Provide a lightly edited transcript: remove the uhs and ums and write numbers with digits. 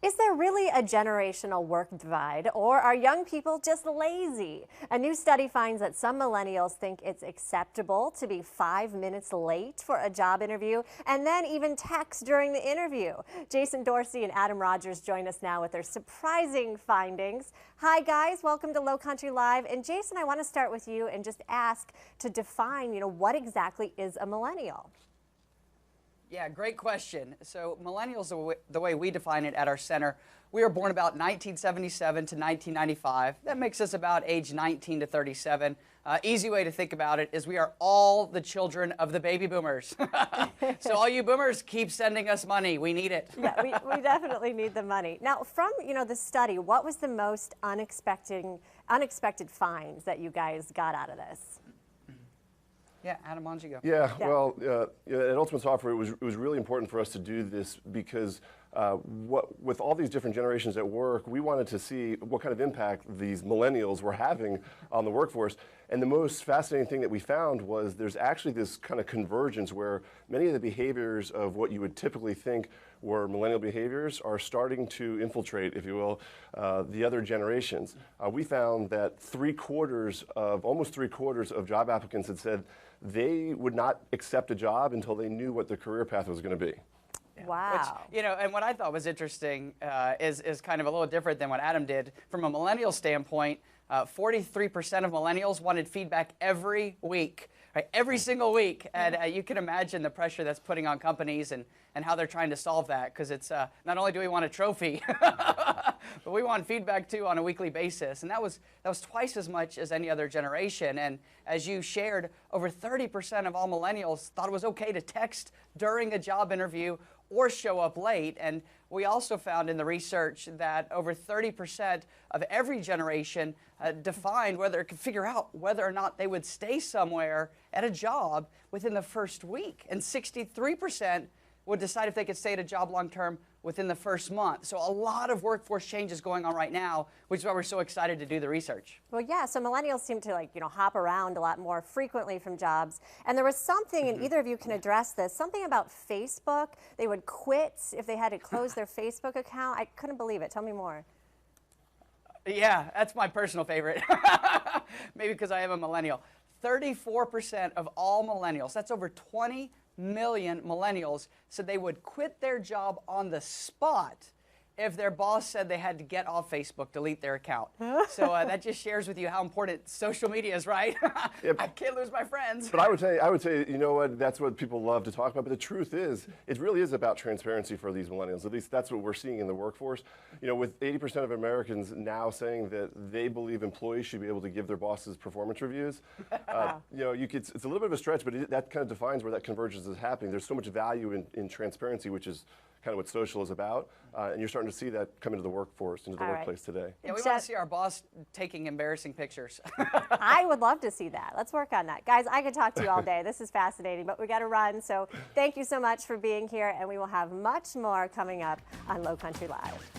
Is there really a generational work divide, or are young people just lazy? A new study finds that some millennials think it's acceptable to be 5 minutes late for a job interview and then even text during the interview. Jason Dorsey and Adam Rogers join us now with their surprising findings. Hi guys, welcome to Low Country Live. And Jason, I want to start with you and just ask to define, what exactly is a millennial? Yeah, great question. So millennials, the way we define it at our center, we were born about 1977 to 1995. That makes us about age 19 to 37. Easy way to think about it is we are all the children of the baby boomers. So all you boomers, keep sending us money. We need it. Yeah, we definitely need the money. Now, from the study, what was the most unexpected finds that you guys got out of this? Yeah, Adam, why don't you go? Yeah. Well, at Ultimate Software, it was really important for us to do this because with all these different generations at work, we wanted to see what kind of impact these millennials were having on the workforce. And the most fascinating thing that we found was there's actually this kind of convergence where many of the behaviors of what you would typically think were millennial behaviors are starting to infiltrate, if you will, the other generations. We found that almost three quarters of job applicants had said they would not accept a job until they knew what their career path was going to be. Wow. Which, and what I thought was interesting is kind of a little different than what Adam did. From a millennial standpoint, 43% of millennials wanted feedback every week, right? Every single week. And you can imagine the pressure that's putting on companies and how they're trying to solve that, because it's not only do we want a trophy, but we want feedback too on a weekly basis. And that was twice as much as any other generation. And as you shared, over 30% of all millennials thought it was okay to text during a job interview or show up late. And we also found in the research that over 30% of every generation could figure out whether or not they would stay somewhere at a job within the first week. And 63% would decide if they could stay at a job long-term within the first month. So a lot of workforce changes going on right now, which is why we're so excited to do the research. Well, yeah, so millennials seem to hop around a lot more frequently from jobs. And there was something, and either of you can address this, something about Facebook. They would quit if they had to close their Facebook account. I couldn't believe it. Tell me more. Yeah, that's my personal favorite. Maybe because I am a millennial. 34% of all millennials, that's over 20 million millennials, said they would quit their job on the spot if their boss said they had to get off Facebook, delete their account. So that just shares with you how important social media is, right? Yep. I can't lose my friends. But I would say, you know what, that's what people love to talk about, but the truth is, it really is about transparency for these millennials. At least that's what we're seeing in the workforce. With 80% of Americans now saying that they believe employees should be able to give their bosses performance reviews, it's a little bit of a stretch, but that kind of defines where that convergence is happening. There's so much value in transparency, which is kind of what social is about, and you're starting to see that come into the workforce, into the workplace today. Yeah, we want to see our boss taking embarrassing pictures. I would love to see that. Let's work on that. Guys, I could talk to you all day. This is fascinating, but we got to run. So thank you so much for being here, and we will have much more coming up on Low Country Live.